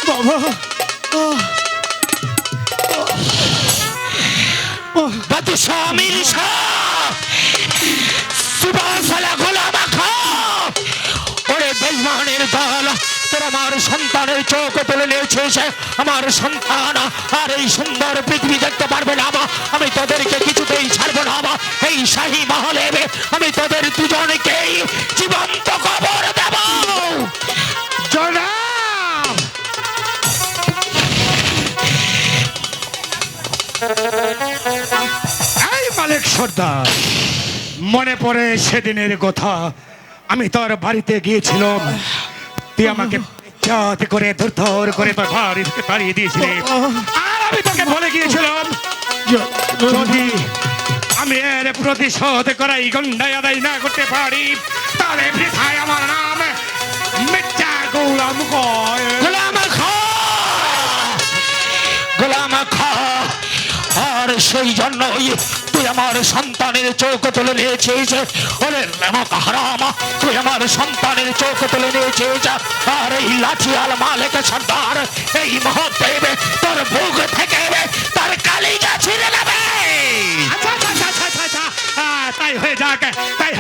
বাবা বাদশাহ আমির শাহ সুবহানাল্লাহ গোলাম খা ওরে বেঈমানের দল তোরা আমার সন্তানের চোখ তুলে নিয়েছিস আমার সন্তান আর এই সুন্দর পৃথিবী দেখতে পারবে না আমি তোদেরকে কিছুতেই ছাড়বো না এই শাহী মহলে আমি তোদের দুজনকেই জীবন্ত কবর দেব জনাব এই মালিক সর্দার মনে পড়ে সেদিনের কথা আমি তোর বাড়িতে গিয়েছিলাম তুই আমাকে চাতে করে ধর করে তোর বাড়িতে তাড়িয়ে দিয়েছিলি আর আমি তোকে বলে গিয়েছিলাম যদি আমি এর প্রতিশোধ করাই গন্ডায় আদায় না করতে পারি তাহলে বৃথায় আমার নাম মির্জা গোলাম গোলাম খা গোলাম খা আর সেই জন্যই তুই আমার সন্তানের চোখ তুলে নিয়েছিস ওরে হারাম তুই আমার সন্তানের চোখ তুলে নিয়েছিস আর এই লাঠিয়াল মালিক সর্দার এই মুহূর্তে তোর বুক থেকে তার কালিজা ছিঁড়ে নেবে তাই হয়ে যাক তাই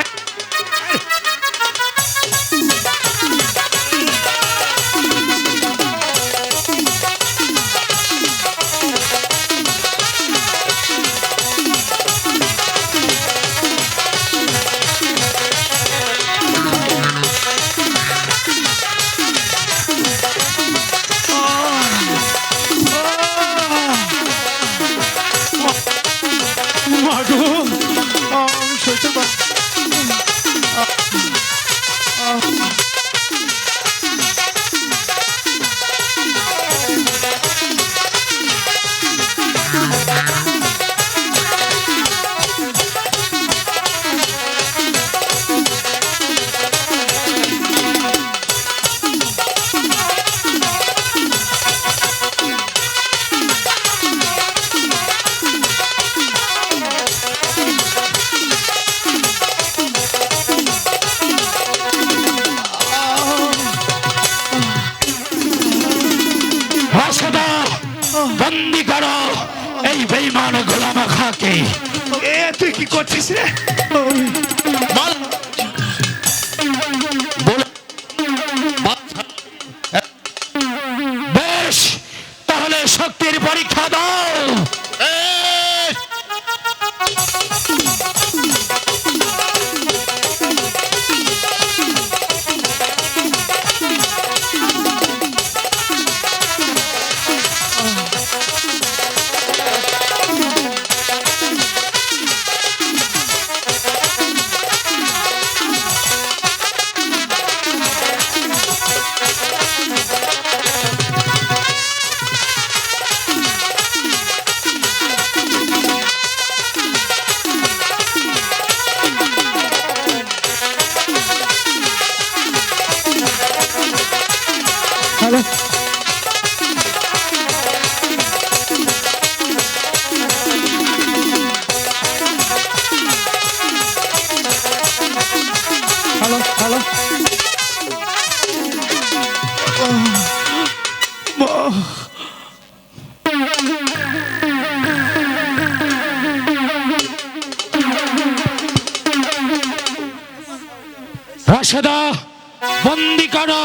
বন্দি করো এই বেঈমান গোলাম খাকে তুই কি করছিস রে বেশ তাহলে শক্তির পরীক্ষা দাও হ্যালো হ্যালো রাশেদা বন্দি করো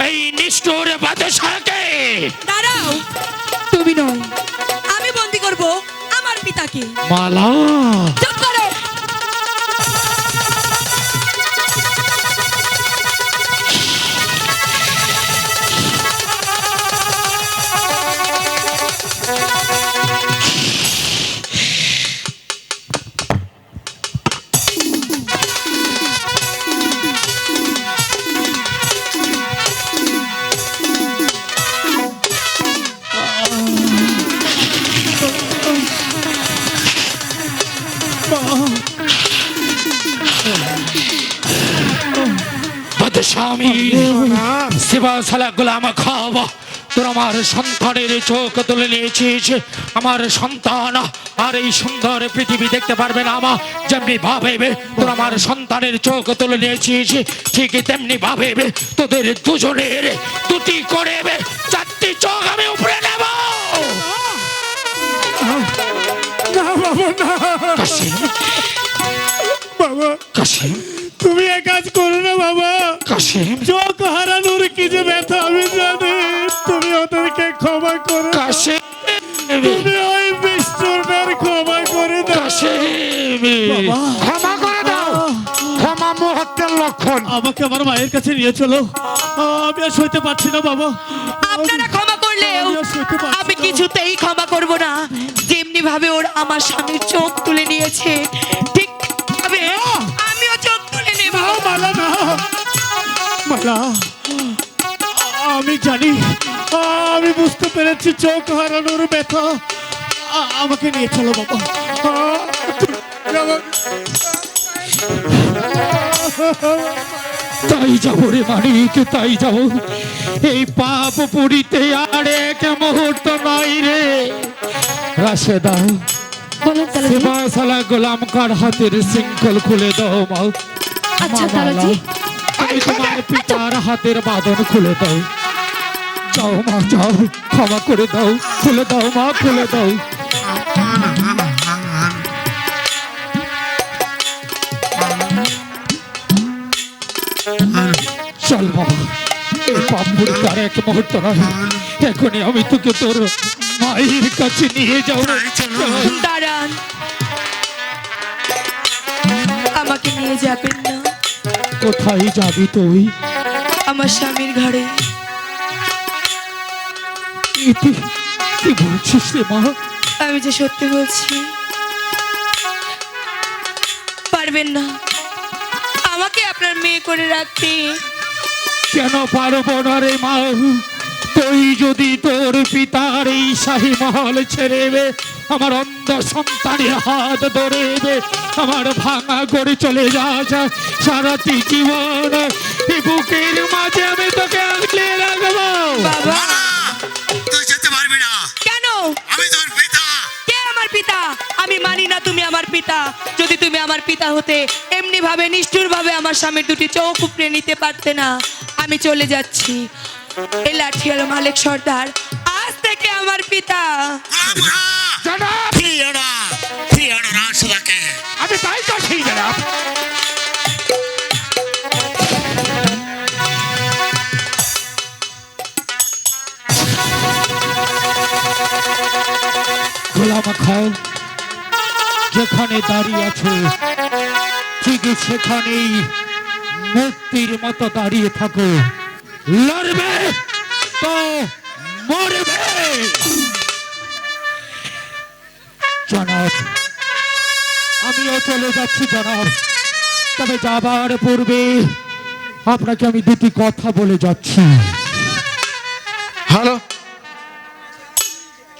এই নিষ্ঠুর বাদশাকে দাঁড়াও তুমি নয় আমি বন্দি করব আমার পিতাকে মালা চুপ করো বাদশাহ আমি সিবা সালা গোলাম খাওয়া তোর আমার সন্তানের চোখ তুলে নিয়েছিস। আমার সন্তান আর এই সুন্দর পৃথিবী দেখতে পারবে না মা। যেমনি ভাবে তোর আমার সন্তানের চোখ তুলে নিয়েছিস, ঠিক তেমনি ভাবে তোদের দুজনের দুটি করে চারটি চোখ আমি উপরে নেব। না বাবা না, কাশিম, বাবা কাশিম, তুমি এ কাজ করো না বাবা। কাশিম, চোখ হারানোর কি যে ব্যথা আমি জানি। তুমি ওদেরকে ক্ষমা করো, কাশিম, তুমি ওই বিষ্ণুর ক্ষমা করে দাও। কাশিম, বাবা। ক্ষমা করে দাও। ক্ষমা মুহূর্তের লক্ষণ। আমাকে আমার মায়ের কাছে নিয়ে চলো, আমি আর সইতে পারছি না বাবা। আপনারা ক্ষমা করলেও আমি আর সইতে পারছি আমি না। কিছুতেই ক্ষমা করব না। যেমনি ভাবে ওর আমার স্বামীর চোখ তুলে নিয়েছে, ঠিক ভাবে আমিও চোখ তুলে নেব। না, মালা না, মালা, আমি জানি, আমি বুঝতে পেরেছি চোখ হারানোর ব্যথা। আমাকে নিয়ে চলো বাবা। তাই যাবো রে মানিক, তাই যাবো। এই পাপ পুরিতে আর এক মুহূর্ত নাই রে। রাশেদা, বলুন তালাজি। সেবাসালা গোলাম কার হাতের শৃঙ্খল খুলে দাও মা। আচ্ছা মা তালাজি। মালা, তুমি তোমার পিতার হাতের বাঁধন খুলে দাও। যাও মা, যাও, ক্ষমা করে দাও। খুলে দাও মা, খুলে দাও। চল বাবা, এই পাপ পুরিতে আর এক মুহূর্ত নয়। এখনই আমি তোকে তোর মায়ের কাছে নিয়ে যাও। দাঁড়ান, আমাকে নিয়ে যাবেন না। কোথায় যাবি তুই? আমার স্বামীর ঘরে। কি বলছিস রে মা? আমি যে সত্যি বলছি। পারবেন না আমাকে আপনার মেয়ে করে রাখতে। কেন পারবো না রে মা? তুই যদি তোর পিতার এই শাহী মহল ছেড়ে আমার অন্ধ সন্তানের হাত ধরে আমার ভাঙা করে চলে যাস, সারাটি জীবন এই বুকের মাঝে আমি তোকে আগলে রাখবো। বাবা, তুই যেতে পারবি না। কেন? আমি তোর পিতা। কে আমার পিতা? আমি মানি না তুমি আমার পিতা। যদি তুমি আমার পিতা হতে এমনি ভাবে নিষ্ঠুর ভাবে আমার স্বামীর দুটি চোখ উপড়ে নিতে পারতে না। আমি চলে যাচ্ছি। এই লাঠিয়ার মালিক সর্দার আজ থেকে আমার পিতা। রাশেদাকে আমি তাই করছি জনাব। গোলাম খাও, যেখানে দাঁড়িয়ে আছে ঠিক সেখানেই মূর্তির মতো দাঁড়িয়ে থাকো। লড়বে তো মরবে। জনাব, আমিও চলে যাচ্ছি জনাব। তবে যাবার পূর্বে আপনাকে আমি দুটি কথা বলে যাচ্ছি। হ্যালো,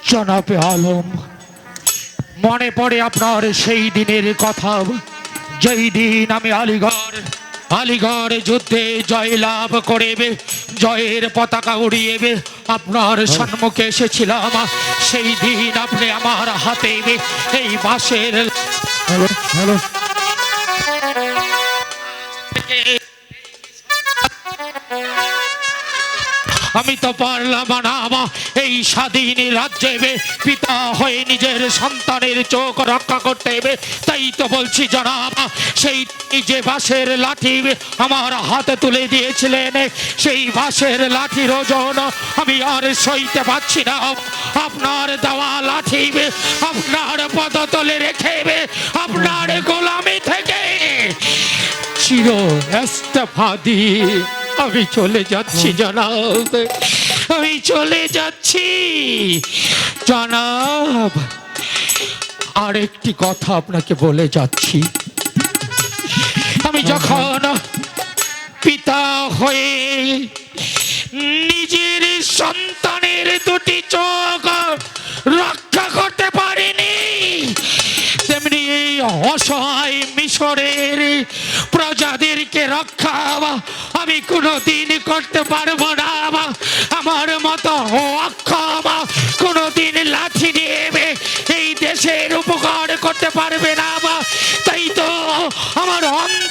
জনাবে আলম, মনে পড়ে আপনার সেই দিনের কথা, যেই দিন আমি আলিগড় যুদ্ধে জয়লাভ করে জয়ের পতাকা উড়িয়ে আপনার সম্মুখে এসেছিলাম। সেই দিন আপনি আমার হাতে এই বাঁশের আমি তো পারলাম না এই স্বাধীন রাজ্যে পিতা হয়ে নিজের সন্তানের চোখ রক্ষা করতে। তাই তো বলছি জনাব, সেই যে বাঁশের লাঠি আমার হাতে তুলে দিয়েছিলেন, সেই বাঁশের লাঠির ওজন আমি আর সইতে পারছি না। আপনার দেওয়া লাঠি আপনার পদতলে রেখে আপনার গোলামি থেকে চির ইস্তফা দিয়ে আমি চলে যাচ্ছি জনাব। আমি চলে যাচ্ছি জনাব। আরেকটি কথা আপনাকে বলে যাচ্ছি, আমি যখন পিতা হয়ে নিজের সন্তানের দুটি চোখ রক্ষা করতে পারিনি, তেমনি এই অসহায় মিশরের প্রজাদেরকে রক্ষা আমি কোনোদিন করতে পারবো না। আমার মতো আমার অন্ধ